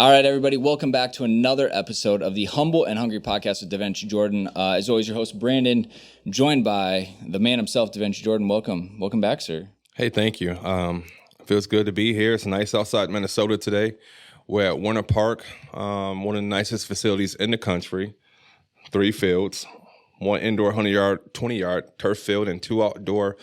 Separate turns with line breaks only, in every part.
All right, everybody, welcome back to another episode of the Humble and Hungry Podcast with DeVentri Jordan. As always, your host, Brandon, joined by the man himself, DeVentri Jordan. Welcome back, sir.
Hey, thank you. Feels good to be here. It's nice outside Minnesota today. We're at Winter Park, one of the nicest facilities in the country. 3 fields, 1 indoor 100-yard, 20-yard turf field, and 2 outdoor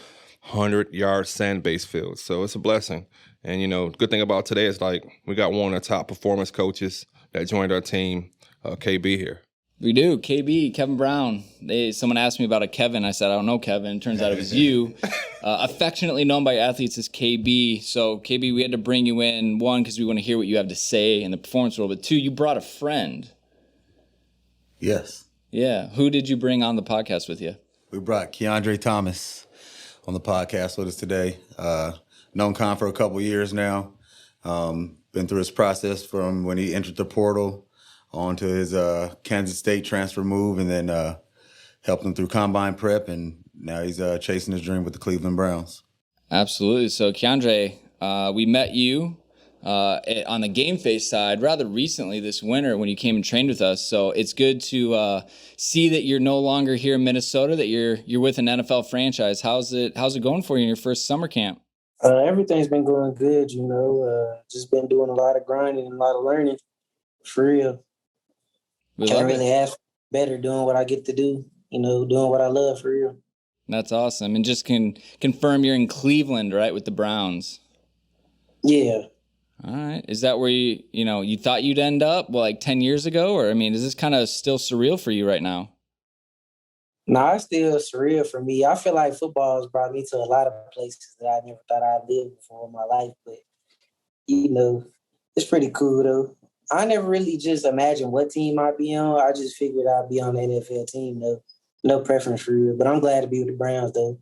100-yard sand-based fields. So it's a blessing. And, you know, good thing about today is, like, we got one of the top performance coaches that joined our team, KB here.
We do. KB, Kevin Brown. Someone asked me about a Kevin. I said, I don't know Kevin. Turns out it was you. Affectionately known by athletes as KB. So, KB, we had to bring you in, 1, because we want to hear what you have to say in the performance world, but 2, you brought a friend.
Yes.
Yeah. Who did you bring on the podcast with you?
We brought Kiondre Thomas on the podcast with us today. Known Con for a couple years now. Been through his process from when he entered the portal onto his Kansas State transfer move, and then helped him through combine prep, and now he's chasing his dream with the Cleveland Browns.
Absolutely. So, Kiondre, we met you on the GameFace side rather recently this winter when you came and trained with us. So it's good to see that you're no longer here in Minnesota, that you're with an NFL franchise. How's it going for you in your first summer camp?
Everything's been going good, you know. Just been doing a lot of grinding and a lot of learning, for real. Can't really ask better doing what I get to do, you know, doing what I love, for real.
That's awesome. And just can confirm you're in Cleveland, right, with the Browns?
Yeah.
All right. Is that where you thought you'd end up, like 10 years ago? Or, I mean, is this kind of still surreal for you right now?
Nah, it's still surreal for me. I feel like football has brought me to a lot of places that I never thought I'd live before in my life. But, you know, it's pretty cool, though. I never really just imagined what team I'd be on. I just figured I'd be on the NFL team, though. No preference for real. But I'm glad to be with the Browns, though.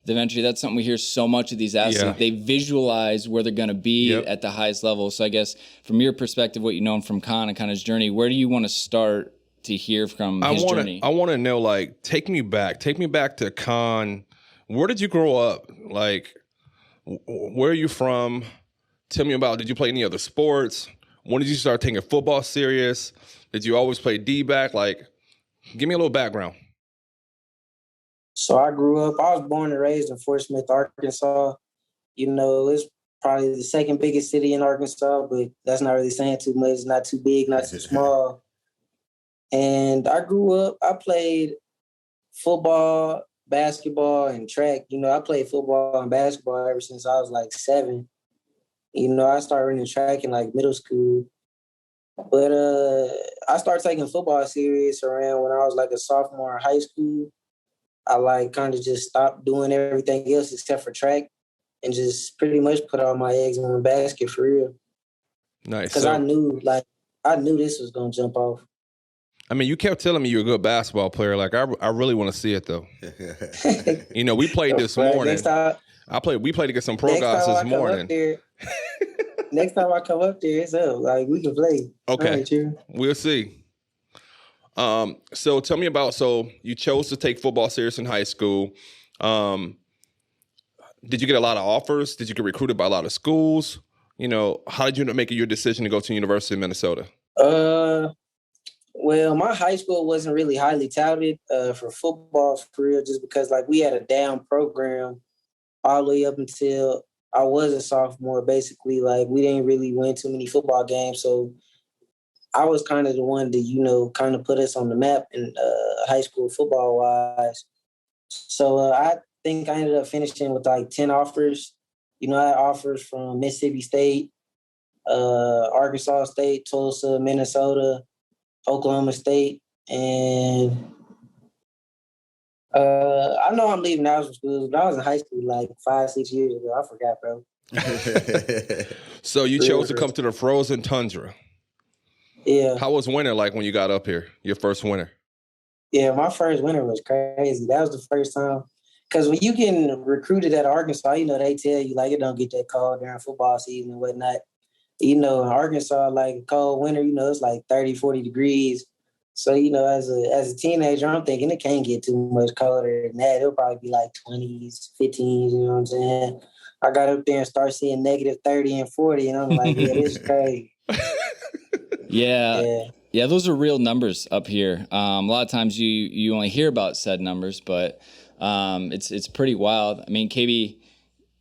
Eventually, that's something we hear so much of these athletes. Yeah. They visualize where they're going to be at the highest level. So I guess from your perspective, what you know from Con and kind of his journey, where do you want to start to hear from his journey?
I want to know, like, take me back to Con. Where did you grow up? Like, where are you from? Tell me about, did you play any other sports? When did you start taking football serious? Did you always play D-back? Like, give me a little background.
So I was born and raised in Fort Smith, Arkansas. You know, it's probably the second biggest city in Arkansas, but that's not really saying too much. It's not too big, not too small. And I grew up, I played football, basketball, and track. You know, I played football and basketball ever since I was like 7. You know, I started running track in like middle school. But I started taking football serious around when I was like a sophomore in high school. I like kind of just stopped doing everything else except for track and just pretty much put all my eggs in one basket, for real.
Nice.
Because I knew this was going to jump off.
I mean, you kept telling me you're a good basketball player. Like, I really want to see it, though. You know, we played this morning. We played against some pro guys this morning.
Next time I come up there, it's up. Like, we can play.
Okay.
Right,
we'll see. So tell me about, you chose to take football serious in high school. Did you get a lot of offers? Did you get recruited by a lot of schools? You know, how did you end up making your decision to go to the University of Minnesota?
Well, my high school wasn't really highly touted for football, for real, just because, like, we had a down program all the way up until I was a sophomore, basically. Like, we didn't really win too many football games, so I was kind of the one to, you know, kind of put us on the map in high school football-wise. So I think I ended up finishing with like 10 offers. You know, I had offers from Mississippi State, Arkansas State, Tulsa, Minnesota, Oklahoma State, and I know I'm leaving out from schools, but I was in high school like 5-6 years ago. I forgot, bro.
So you chose to come to the frozen tundra.
Yeah.
How was winter like when you got up here, your first winter?
Yeah, my first winter was crazy. That was the first time. Because when you get recruited at Arkansas, you know, they tell you, like, it don't get that cold during football season and whatnot. You know, in Arkansas, like, a cold winter, you know, it's like 30, 40 degrees. So, you know, as a teenager, I'm thinking it can't get too much colder than that. It'll probably be like 20s, 15s, you know what I'm saying? I got up there and started seeing -30 and 40, and I'm like, yeah, this is crazy.
Yeah. Yeah, those are real numbers up here. A lot of times you only hear about said numbers, but it's pretty wild. I mean, KB,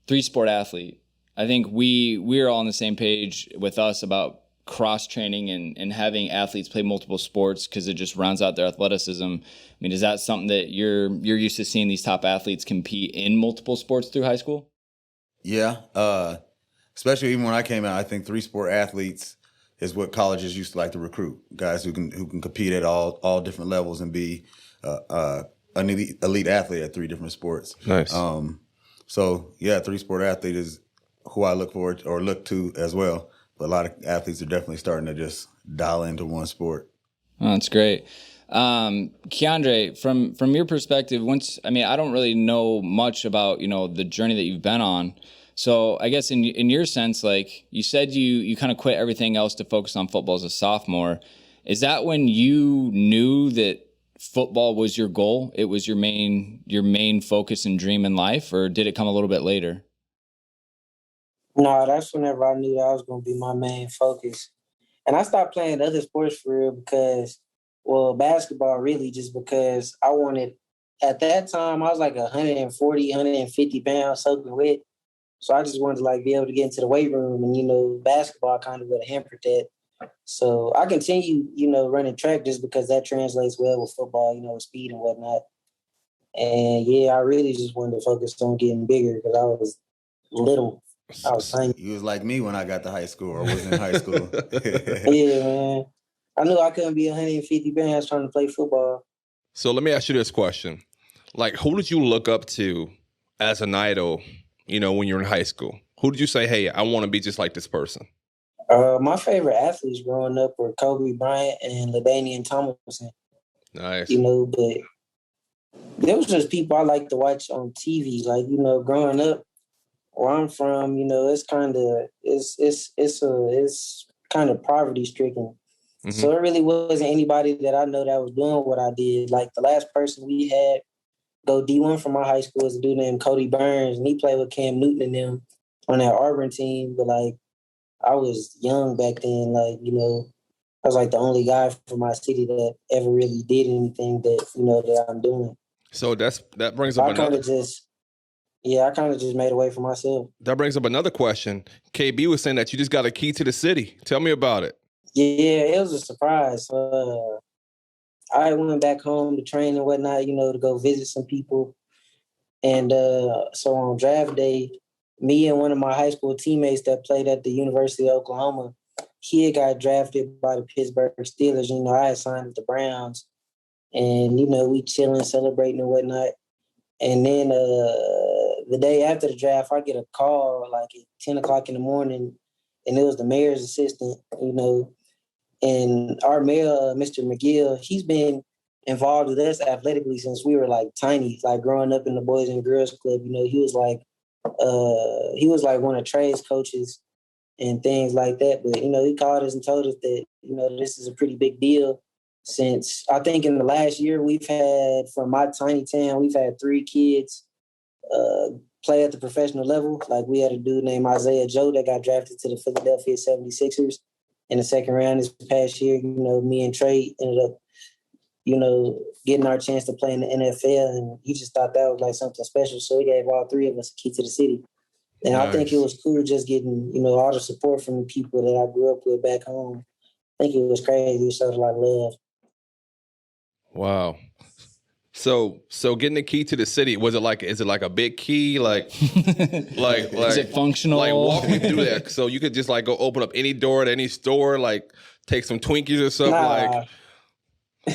3-sport athlete. I think we're all on the same page with us about cross training and having athletes play multiple sports because it just rounds out their athleticism. I mean, is that something that you're used to seeing these top athletes compete in multiple sports through high school?
Yeah, especially even when I came out, I think 3-sport athletes is what colleges used to like to recruit, guys who can compete at all different levels and be an elite athlete at 3 different sports.
Nice.
So yeah, 3-sport athlete is who I look to as well. But a lot of athletes are definitely starting to just dial into one sport.
Oh, that's great. Kiondre, from your perspective, I don't really know much about, the journey that you've been on. So I guess in your sense, like you said, you kind of quit everything else to focus on football as a sophomore. Is that when you knew that football was your goal? It was your main focus and dream in life, or did it come a little bit later?
No, that's whenever I knew that was going to be my main focus. And I stopped playing other sports for real because, basketball really just because I wanted, at that time, I was like 140, 150 pounds soaking wet. So I just wanted to be able to get into the weight room and, basketball kind of would have hampered that. So I continue, running track just because that translates well with football, with speed and whatnot. And yeah, I really just wanted to focus on getting bigger because I was little. I was tiny.
You was like me when I got to high school or was in high school.
Yeah, man. I knew I couldn't be 150 pounds trying to play football.
So let me ask you this question. Like, who did you look up to as an idol, when you're in high school? Who did you say, hey, I want to be just like this person?
My favorite athletes growing up were Kobe Bryant and LaDainian Tomlinson.
Nice.
But there was just people I like to watch on TV. Growing up, where I'm from, it's kind of poverty stricken. Mm-hmm. So it really wasn't anybody that I know that was doing what I did. Like the last person we had go D1 from my high school was a dude named Cody Burns, and he played with Cam Newton and them on that Auburn team. But I was young back then. I was the only guy from my city that ever really did anything that I'm doing.
So that brings up another.
I kind of just made a way for myself.
That brings up another question. KB was saying that you just got a key to the city. Tell me about it.
Yeah, it was a surprise. I went back home to train and whatnot, to go visit some people. And so on draft day, me and one of my high school teammates that played at the University of Oklahoma, he had got drafted by the Pittsburgh Steelers. I had signed with the Browns. And, we chilling, celebrating and whatnot. And then the day after the draft, I get a call at 10 o'clock in the morning, and it was the mayor's assistant, and our mayor, Mr. McGill, he's been involved with us athletically since we were tiny, growing up in the Boys and Girls Club. He was one of Trey's coaches and things like that. But, he called us and told us that, this is a pretty big deal. Since I think in the last year we've had, from my tiny town, we've had 3 kids play at the professional level. We had a dude named Isaiah Joe that got drafted to the Philadelphia 76ers in the second round this past year. Me and Trey ended up, getting our chance to play in the NFL, and he just thought that was something special. So he gave all 3 of us a key to the city. And nice. I think it was cool just getting, all the support from the people that I grew up with back home. I think it was crazy. It showed a lot of love.
Wow. So getting the key to the city, is it like a big key? Is
it functional?
Walk me through that. So you could just go open up any door at any store, take some Twinkies or something.
Nah.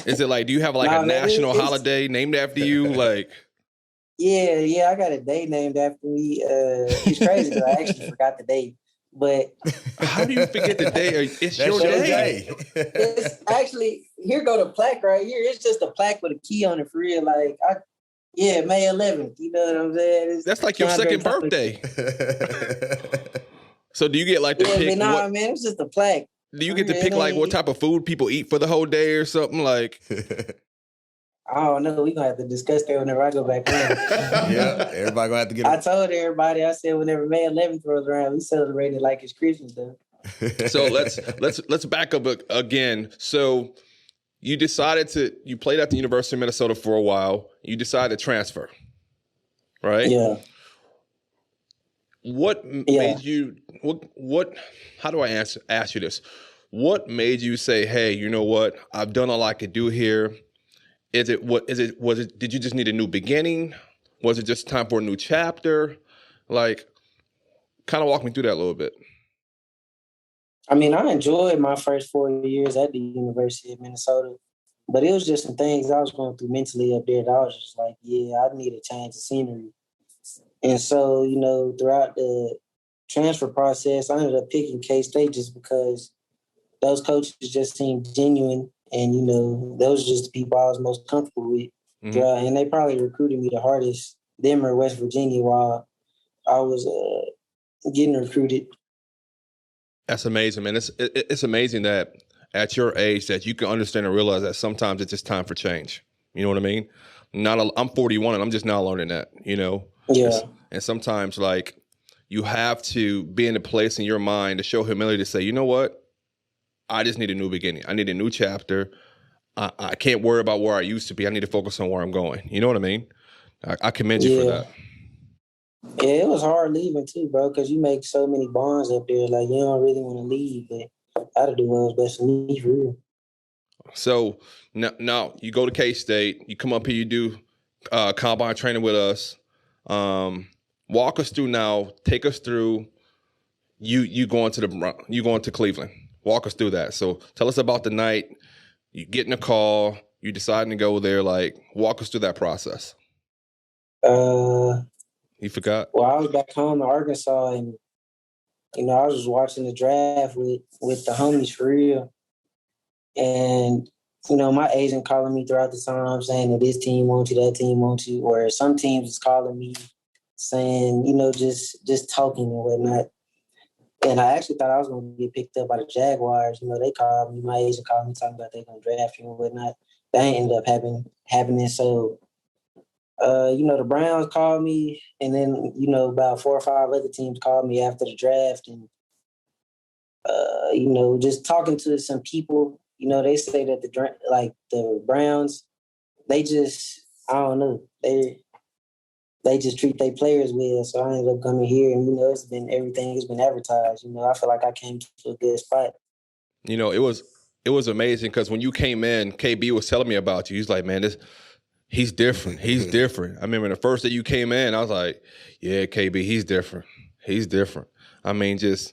Is it do you have a national holiday named after you?
Yeah, I got a day named after me. It's crazy because I actually forgot the date. But
how do you forget the day? It's your day.
It's actually, here go the plaque right here. It's just a plaque with a key on it for real. May 11th. You know what I'm saying?
That's your second birthday. So do you get to pick?
Man, it's just a plaque.
Do you get to pick what type of food people eat for the whole day or something
I don't know. We're going to have to discuss that whenever I go back home.
Yeah, everybody going to have to get
I told everybody, I said whenever May 11th rolls around, we celebrate it like it's Christmas, though.
So let's back up again. So you played at the University of Minnesota for a while. You decided to transfer, right?
Yeah.
What made you? What? How do I ask you this? What made you say, "Hey, you know what? I've done all I could do here." Was it? Did you just need a new beginning? Was it just time for a new chapter? Like, kind of walk me through that a little bit.
I mean, I enjoyed my first 4 years at the University of Minnesota, but it was just some things I was going through mentally up there that I was just like, yeah, I need a change of scenery. And so, throughout the transfer process, I ended up picking K-State just because those coaches just seemed genuine. And, those are just the people I was most comfortable with.
Mm-hmm.
And they probably recruited me the hardest, them or West Virginia, while I was getting recruited.
That's amazing, man. It's amazing that at your age that you can understand and realize that sometimes it's just time for change. You know what I mean? I'm 41 and I'm just now learning that,
Yeah.
And sometimes like you have to be in a place in your mind to show humility to say, you know what? I just need a new beginning. I need a new chapter. I can't worry about where I used to be. I need to focus on where I'm going. You know what I mean? I commend you for that.
Yeah, it was hard leaving too, bro, because you make so many bonds up there. Like, you don't really want to leave, but I had to do what was best for me, for real.
So now you go to K-State. You come up here. You do combine training with us. Walk us through now. Take us through you going to Cleveland. Walk us through that. So tell us about the night. You getting a call. You deciding to go there. Like, walk us through that process. You forgot?
Well, I was back home in Arkansas, and I was just watching the draft with the homies for real. And my agent calling me throughout the time saying that this team wants you, that team wants you, or some teams is calling me saying, just talking and whatnot. And I actually thought I was going to get picked up by the Jaguars. They called me, my agent called me talking about they're going to draft you and whatnot. That ain't ended up happening. So, the Browns called me, and then, about 4 or 5 other teams called me after the draft. And, just talking to some people, they say that the Browns, they just, I don't know, they just treat their players well. So I ended up coming here, and, everything has been advertised. I feel like I came to a good spot.
It was amazing because when you came in, KB was telling me about you. He's like, man, he's different. He's different. I remember the first day you came in, I was like, yeah, KB, he's different. He's different. I mean, just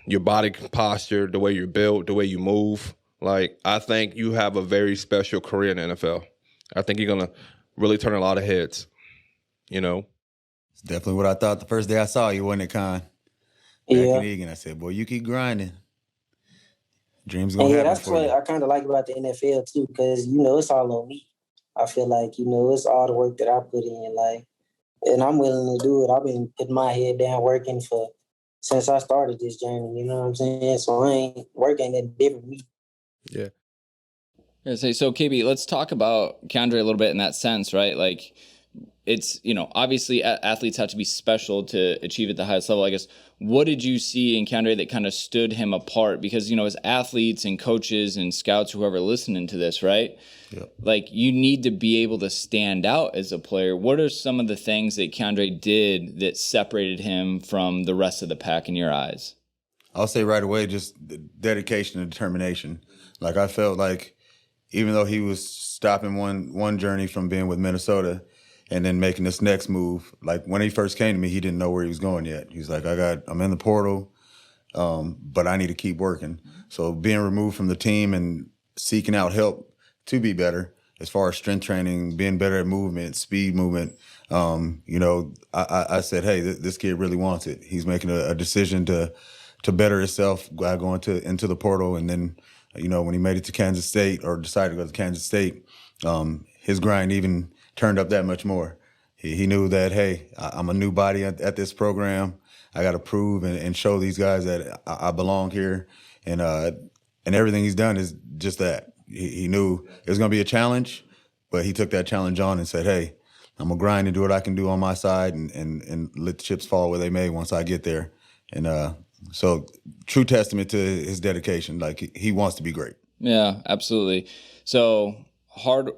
your body posture, the way you're built, the way you move. Like, I think you have a very special career in the NFL. I think you're going to really turn a lot of heads,
It's definitely what I thought the first day I saw you, wasn't it, Con? Back in Egan, I said, boy, you keep grinding. Dreams going to happen
that's
for
what
you.
I kind of like about the NFL, too, because, it's all on me. I feel like, it's all the work that I put in, and I'm willing to do it. I've been putting my head down working since I started this journey, you know what I'm saying? So work ain't that different me.
Yeah.
So KB, let's talk about Kiondre a little bit in that sense, right? Like, it's, obviously athletes have to be special to achieve at the highest level. I guess, what did you see in Kiondre that kind of stood him apart? Because, as athletes and coaches and scouts, whoever listening to this, right?
Yep.
Like, you need to be able to stand out as a player. What are some of the things that Kiondre did that separated him from the rest of the pack in your eyes?
I'll say right away, just dedication and determination. Like, I felt like even though he was stopping one journey from being with Minnesota and then making this next move, like when he first came to me, he didn't know where he was going yet. He's like, I'm in the portal, but I need to keep working. So being removed from the team and seeking out help to be better as far as strength training, being better at movement, speed movement, I said, hey, this kid really wants it. He's making a decision to better himself going into the portal. And then, when he made it to Kansas State or decided to go to Kansas State, his grind even turned up that much more. He knew that, hey, I'm a new body at this program. I got to prove and show these guys that I belong here. And everything he's done is just that. He knew it was going to be a challenge, but he took that challenge on and said, hey, I'm going to grind and do what I can do on my side and let the chips fall where they may once I get there. And So true testament to his dedication. Like he wants to be great.
Yeah, absolutely. So hard,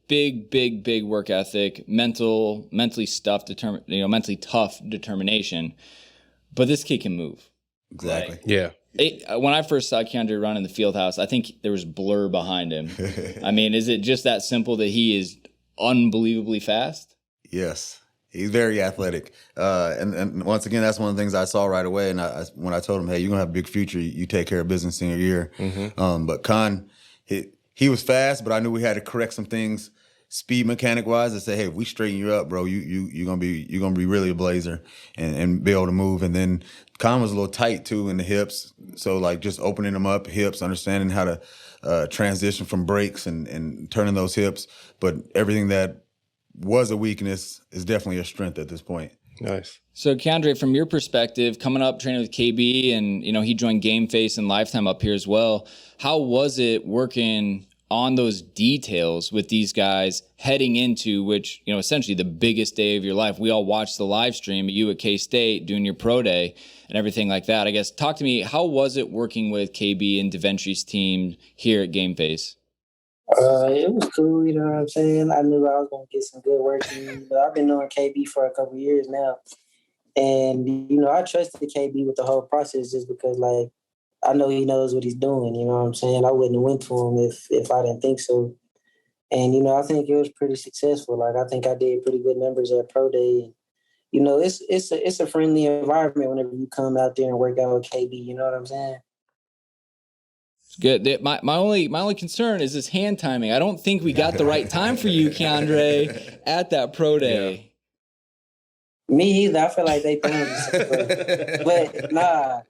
big work ethic, mentally mentally tough determination. But this kid can move.
Exactly.
Right?
Yeah.
When I first saw Kiondre run in the field house, I think there was blur behind him. I mean, is it just that simple that he is unbelievably fast?
Yes. He's very athletic. And once again, that's one of the things I saw right away. And when I told him, hey, you're going to have a big future, you take care of business in your year.
Mm-hmm.
But Con, he was fast, but I knew we had to correct some things speed mechanic wise and say, hey, if we straighten you up, bro, you're gonna be really a blazer and be able to move. And then Con was a little tight too in the hips. So like just opening them up, hips, understanding how to transition from breaks and turning those hips. But everything that was a weakness is definitely a strength at this point.
Nice.
So Kiondre, from your perspective, coming up training with KB and, he joined GameFace and Lifetime up here as well. How was it working on those details with these guys heading into which, essentially the biggest day of your life? We all watched the live stream of you at K-State doing your pro day and everything like that. I guess, talk to me, how was it working with KB and DeVentri's team here at GameFace?
It was cool, you know what I'm saying? I knew I was going to get some good work in. I've been knowing KB for a couple of years now. And, I trusted KB with the whole process just because, like, I know he knows what he's doing, you know what I'm saying? I wouldn't have went to him if I didn't think so. And, I think it was pretty successful. Like, I think I did pretty good numbers at Pro Day. And, it's a friendly environment whenever you come out there and work out with KB, you know what I'm saying?
Good. My only concern is this hand timing. I don't think we got the right time for you, Kiondre, at that pro day.
Yeah. Me either. I feel like they throwing me. But nah.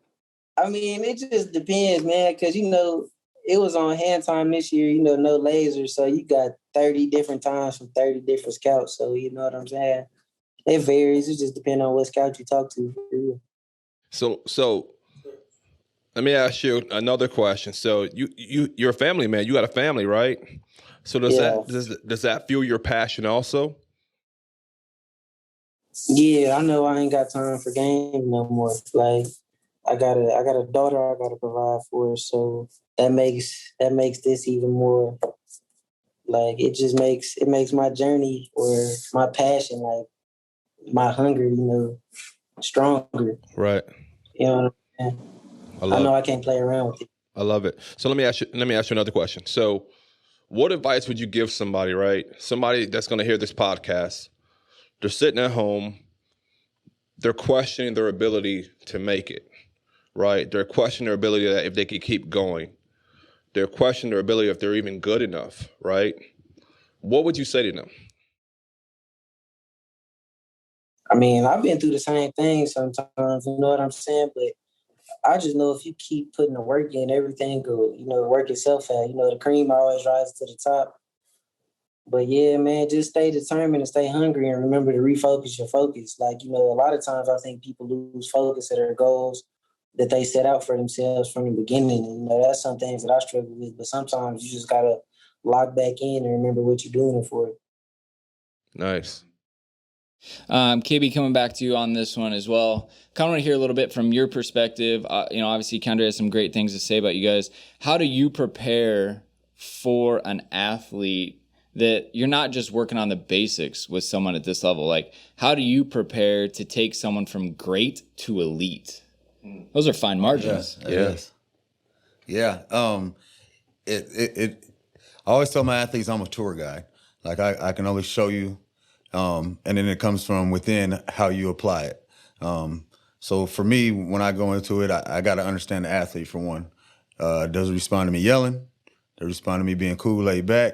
I mean, it just depends, man, because, it was on hand time this year, no laser. So you got 30 different times from 30 different scouts. So you know what I'm saying? It varies. It just depends on what scout you talk to.
So let me ask you another question. So you're a family man. You got a family, right? So does that fuel your passion also?
Yeah, I know I ain't got time for games no more. Like I got a daughter I gotta provide for, so that makes this even more like it makes my journey or my passion, like my hunger, stronger.
Right.
You know what I'm saying? I know I can't play around with it.
I love it. So let me ask you another question. So what advice would you give somebody, right? Somebody that's going to hear this podcast, they're sitting at home, they're questioning their ability to make it, right? They're questioning their ability that if they could keep going. They're questioning their ability if they're even good enough, right? What would you say to them?
I mean, I've been through the same thing sometimes, you know what I'm saying? But I just know if you keep putting the work in, everything will, work itself out. The cream always rises to the top. But yeah, man, just stay determined and stay hungry and remember to refocus your focus. Like, a lot of times I think people lose focus of their goals that they set out for themselves from the beginning. And, that's some things that I struggle with. But sometimes you just got to lock back in and remember what you're doing it for.
Nice.
KB, coming back to you on this one as well. Kind of want to hear a little bit from your perspective. Obviously, Kiondre has some great things to say about you guys. How do you prepare for an athlete that you're not just working on the basics with someone at this level? Like, how do you prepare to take someone from great to elite? Those are fine margins.
Yes. Yeah. I always tell my athletes I'm a tour guide. Like I can only show you, and then it comes from within how you apply it. So for me, when I go into it, I got to understand the athlete for one. Does he respond to me yelling? Does he respond to me being cool, laid back?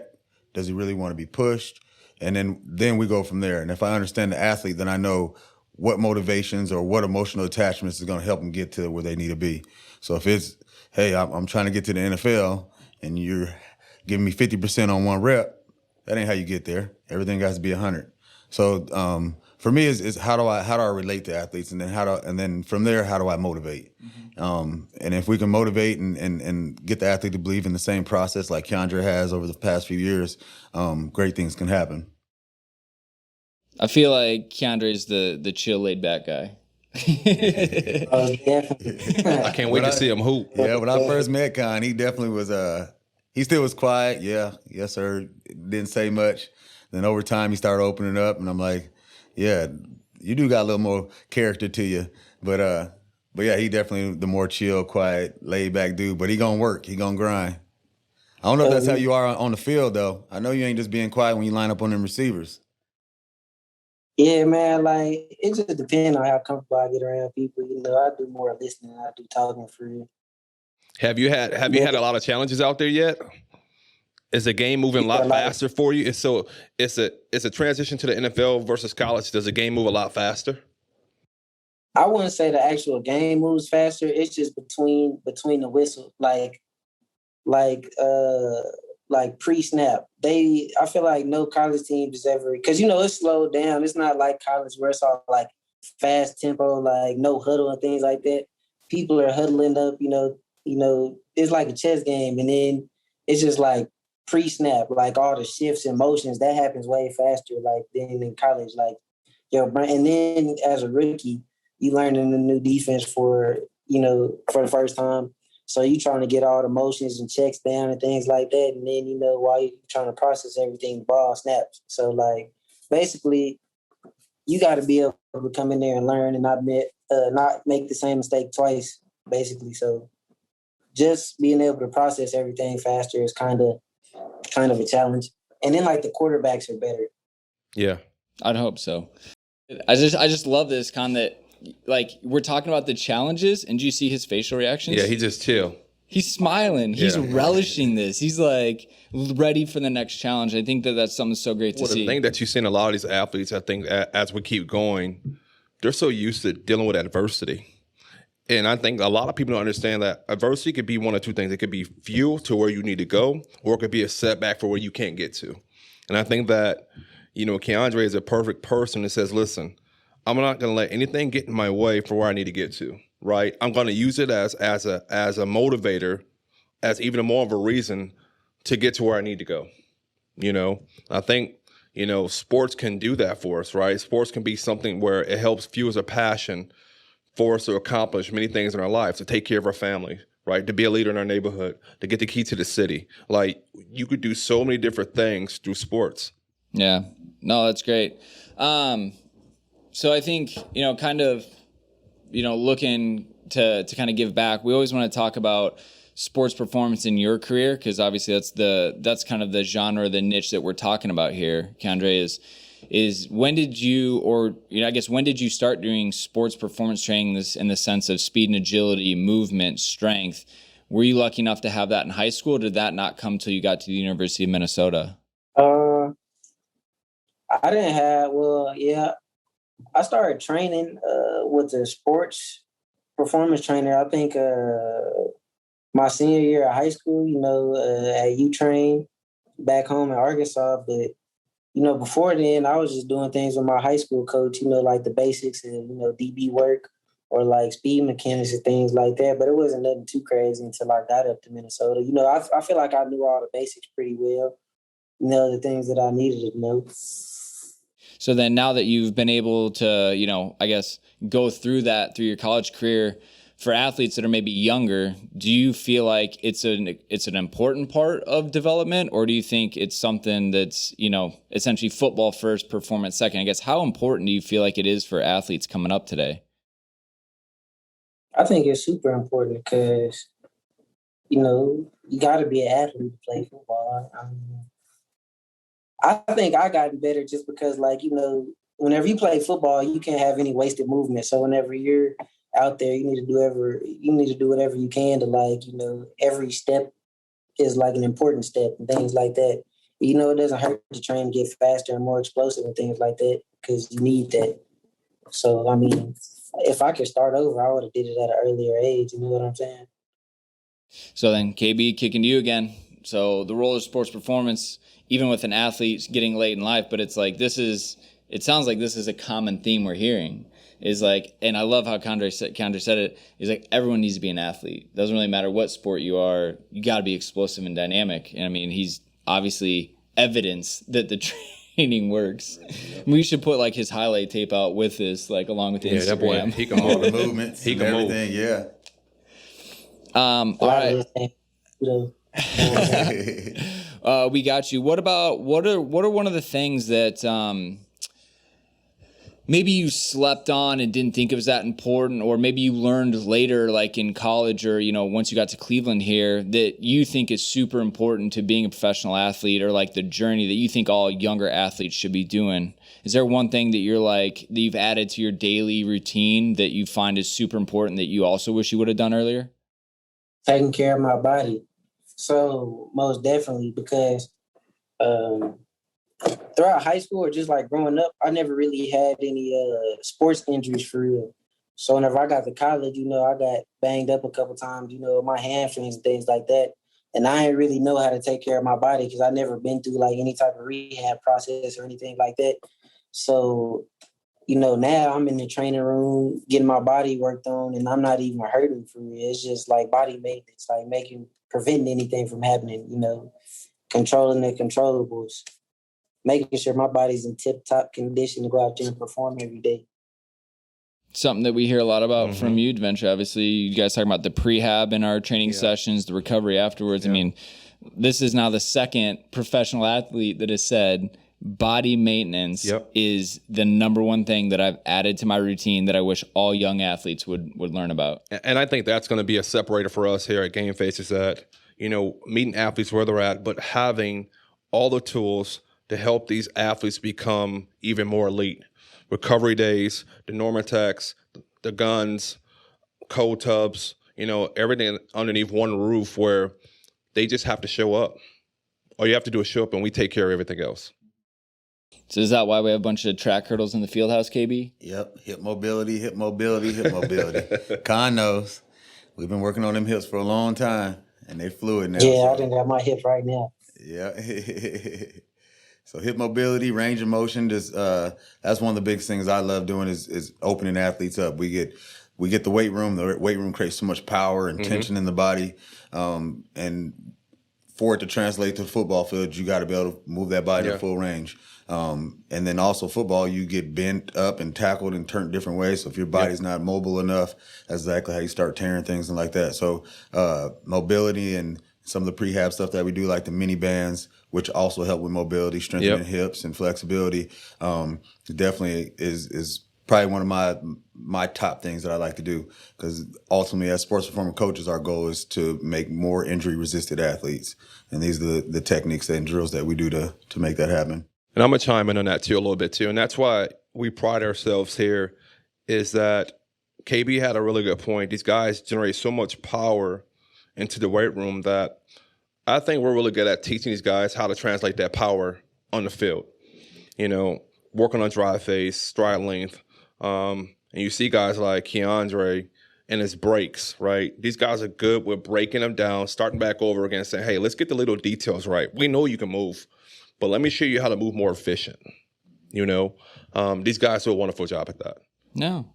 Does he really want to be pushed? And then we go from there. And if I understand the athlete, then I know what motivations or what emotional attachments is going to help them get to where they need to be. So if it's, hey, I'm trying to get to the NFL and you're giving me 50% on one rep, that ain't how you get there. Everything has to be 100. So for me, is how do I relate to athletes, and then from there, how do I motivate? Mm-hmm. And if we can motivate and get the athlete to believe in the same process like Kiondre has over the past few years, great things can happen.
I feel like Kiondre is the chill, laid back guy.
Definitely.
I can't wait to see him hoop.
Yeah, when I first met Con, he definitely was. He still was quiet. Yeah, yes, sir. Didn't say much. Then over time, he started opening up, and I'm like, yeah, you do got a little more character to you. But yeah, he definitely the more chill, quiet, laid back dude. But he gonna work. He gonna grind. I don't know if that's how you are on the field, though. I know you ain't just being quiet when you line up on them receivers.
Yeah, man, like it just depends on how comfortable I get around people. You know, I do more listening than I do talking for real.
Have you had a lot of challenges out there yet? Is the game moving a lot faster for you? It's a transition to the NFL versus college. Does the game move a lot faster?
I wouldn't say the actual game moves faster. It's just between the whistle, like pre-snap. I feel like no college team is ever, because it's slowed down. It's not like college where it's all like fast tempo, like no huddle and things like that. People are huddling up. It's like a chess game, and then it's just like pre-snap, like all the shifts and motions that happens way faster, like than in college. Like and then as a rookie, you learning a new defense for the first time. So you trying to get all the motions and checks down and things like that. And then, while you're trying to process everything, the ball snaps. So, like, basically, you got to be able to come in there and learn and not make the same mistake twice, basically. So just being able to process everything faster is kind of a challenge. And then, like, the quarterbacks are better.
Yeah.
I'd hope so. I just love this, Con, that like we're talking about the challenges, and do you see his facial reactions?
Yeah, he just chill.
He's smiling. He's relishing this. He's like ready for the next challenge. I think that's something so great to see.
The thing that you see in a lot of these athletes, I think as we keep going, they're so used to dealing with adversity. And I think a lot of people don't understand that adversity could be one of two things. It could be fuel to where you need to go, or it could be a setback for where you can't get to. And I think that, Kiondre is a perfect person that says, listen, I'm not going to let anything get in my way for where I need to get to, right? I'm going to use it as a motivator, as even more of a reason to get to where I need to go. I think, sports can do that for us, right? Sports can be something where it helps fuels a passion for us to accomplish many things in our lives, to take care of our family, right? To be a leader in our neighborhood, to get the key to the city. Like, you could do so many different things through sports.
Yeah. No, that's great. So I think, kind of, looking to kind of give back, we always want to talk about sports performance in your career, because obviously that's kind of the genre, the niche that we're talking about here. Kiondre, is when did you, or I guess when did you start doing sports performance training in the sense of speed and agility, movement, strength? Were you lucky enough to have that in high school, or did that not come till you got to the University of Minnesota?
I didn't have, I started training with a sports performance trainer, I think my senior year of high school, at U-Train back home in Arkansas. But, before then, I was just doing things with my high school coach, like the basics and, DB work or like speed mechanics and things like that. But it wasn't nothing too crazy until I got up to Minnesota. I feel like I knew all the basics pretty well, the things that I needed to know.
So then now that you've been able to, I guess, go through your college career, for athletes that are maybe younger, do you feel like it's an important part of development, or do you think it's something that's, essentially football first, performance second? I guess, how important do you feel like it is for athletes coming up today?
I think it's super important because, you got to be an athlete to play football. I think I gotten better just because, whenever you play football, you can't have any wasted movement. So whenever you're out there, you need to do whatever you can to every step is like an important step and things like that. It doesn't hurt to train to get faster and more explosive and things like that because you need that. So, if I could start over, I would have did it at an earlier age. You know what I'm saying?
So then, KB, kicking to you again. So the role of sports performance, even with an athlete getting late in life, but it's like it sounds like this is a common theme we're hearing. Is like, and I love how Kiondre said it, is like everyone needs to be an athlete. Doesn't really matter what sport you are, you got to be explosive and dynamic. And he's obviously evidence that the training works. We should put like his highlight tape out with this, like along with the
That boy,
Instagram.
he can
All the
move.
movements,
He
and
can move.
everything. Yeah.
All right. We got you. What are one of the things that maybe you slept on and didn't think it was that important, or maybe you learned later, like in college or, once you got to Cleveland here, that you think is super important to being a professional athlete, or like the journey that you think all younger athletes should be doing? Is there one thing that you're like, that you've added to your daily routine that you find is super important that you also wish you would have done earlier?
Taking care of my body. So most definitely, because throughout high school or just like growing up, I never really had any sports injuries for real. So whenever I got to college, I got banged up a couple times, my hamstrings and things like that. And I didn't really know how to take care of my body because I never been through like any type of rehab process or anything like that. So, now I'm in the training room getting my body worked on, and I'm not even hurting for me. It's just like body maintenance, like preventing anything from happening, controlling the controllables, making sure my body's in tip-top condition to go out there and perform every day.
Something that we hear a lot about from you, DeVentri. Obviously, you guys talking about the prehab in our training sessions, the recovery afterwards. I mean, this is now the second professional athlete that has said body maintenance is the number one thing that I've added to my routine that I wish all young athletes would learn about.
And I think that's going to be a separator for us here at GameFace, is that, meeting athletes where they're at, but having all the tools to help these athletes become even more elite. Recovery days, the Normatex, the guns, cold tubs, everything underneath one roof where they just have to show up. All you have to do is show up and we take care of everything else.
So is that why we have a bunch of track hurdles in the field house, KB?
Yep. Hip mobility. Con knows. We've been working on them hips for a long time, and they fluid now.
Yeah, I done got my hip right now.
Yeah. So hip mobility, range of motion, just that's one of the biggest things I love doing is opening athletes up. We get the weight room. The weight room creates so much power and tension in the body, and for it to translate to the football field, you got to be able to move that body to full range. And then also football, you get bent up and tackled and turned different ways. So if your body's not mobile enough, that's exactly how you start tearing things and like that. So mobility and some of the prehab stuff that we do, like the mini bands, which also help with mobility, strengthening hips and flexibility, definitely is probably one of my top things that I like to do, because ultimately as sports performance coaches, our goal is to make more injury resistant athletes. And these are the techniques and drills that we do to make that happen.
And I'm going to chime in on that too a little bit too. And that's why we pride ourselves here, is that KB had a really good point. These guys generate so much power into the weight room that I think we're really good at teaching these guys how to translate that power on the field. Working on drive phase, stride length. And you see guys like Kiondre and his breaks, right? These guys are good with breaking them down, starting back over again, saying, hey, let's get the little details right. We know you can move, but let me show you how to move more efficient. These guys do a wonderful job at that.
No.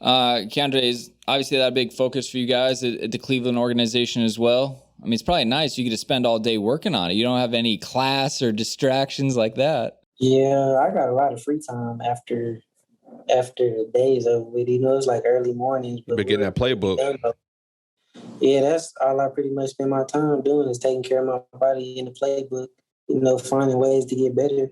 Kiondre, is obviously that a big focus for you guys at the Cleveland organization as well? I mean, it's probably nice. You get to spend all day working on it. You don't have any class or distractions like that.
Yeah, I got a lot of free time after the day's over with. It's like early mornings.
But getting that playbook.
Yeah, that's all I pretty much spend my time doing, is taking care of my body in the playbook, finding ways to get better.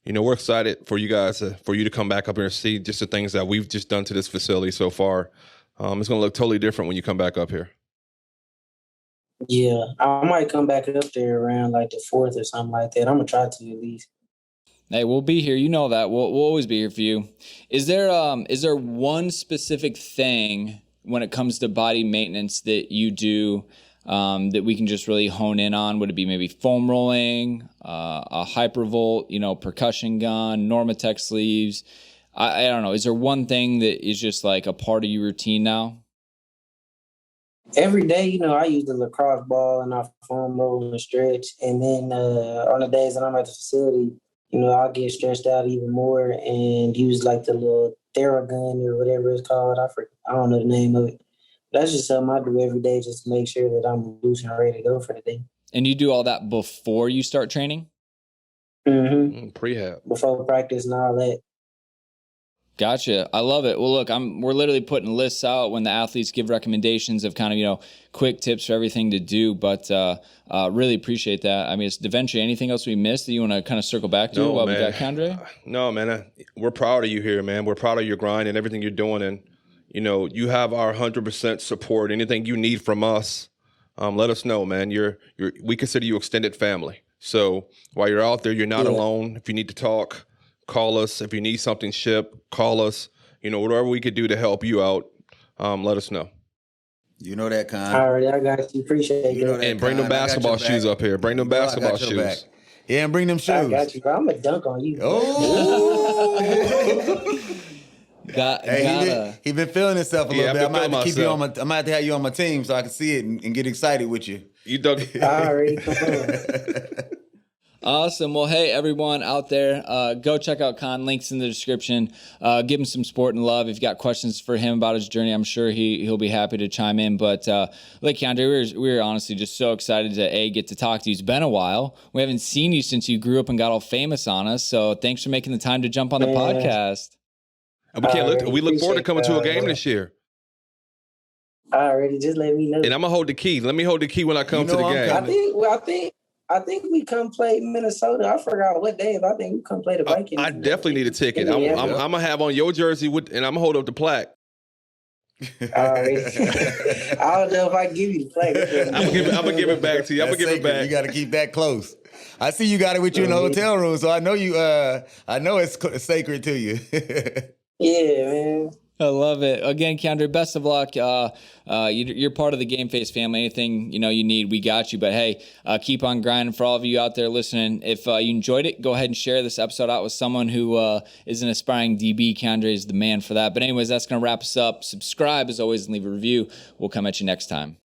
We're excited for you guys, for you to come back up here and see just the things that we've just done to this facility so far. It's going to look totally different when you come back up here.
Yeah, I might come back up there around like the 4th or something like that. I'm going to try to at least.
Hey, we'll be here. You know that. We'll always be here for you. Is there one specific thing when it comes to body maintenance that you do that we can just really hone in on? Would it be maybe foam rolling, a hypervolt, percussion gun, Normatex sleeves? I don't know. Is there one thing that is just like a part of your routine now?
Every day, I use the lacrosse ball and I foam roll and stretch. And then on the days that I'm at the facility, I'll get stretched out even more and use like the little Theragun or whatever it's called. I don't know the name of it. That's just something I do every day just to make sure that I'm loose and ready to go for the day.
And you do all that before you start training?
Prehab.
Before practice and all that.
Gotcha. I love it. Well, look, we're literally putting lists out when the athletes give recommendations of kind of, quick tips for everything to do, but really appreciate that. I mean, it's DeVentri. Anything else we missed that you want to kind of circle back to while we got Kiondre?
No, man. We're proud of you here, man. We're proud of your grind and everything you're doing. And, you have our 100% support. Anything you need from us, let us know, man. We consider you extended family. So while you're out there, you're not alone. If you need to talk, call us. If you need something shipped, call us. Whatever we could do to help you out, let us know.
You know that, Con.
All right, I got you. Appreciate it.
And bring them basketball shoes up here. Bring them basketball shoes.
Yeah, and bring them shoes.
I got you, bro. I'm going to dunk on you.
Oh! He been feeling himself a little bit. I'm going to keep you on I'm going to have to have you on my team so I can see it and get excited with you.
You done.
All right, come on.
Awesome. Well, hey, everyone out there, go check out Con. Links in the description. Give him some support and love. If you got questions for him about his journey, I'm sure he'll be happy to chime in. But like Kiondre, we're honestly just so excited to get to talk to you. It's been a while. We haven't seen you since you grew up and got all famous on us. So thanks for making the time to jump on the podcast.
And we look forward to coming to a game this year.
Alrighty, just let me know.
And I'm gonna hold the key. Let me hold the key when I come to the game.
I think we come play Minnesota. I forgot what day, but I think we come play the Vikings.
I definitely need a ticket. I'm gonna have on your jersey and I'm gonna hold up the plaque.
All right. I don't know if I can give you the plaque.
I'm gonna give it back to you. I'm gonna give it back.
You got to keep that close. I see you got it with you in the hotel room, so I know you. I know it's sacred to you.
Yeah, man.
I love it. Again, Kiondre, best of luck. You're part of the GameFace family. Anything you need, we got you. But hey, keep on grinding. For all of you out there listening, if you enjoyed it, go ahead and share this episode out with someone who is an aspiring DB. Kiondre is the man for that. But anyways, that's going to wrap us up. Subscribe as always and leave a review. We'll come at you next time.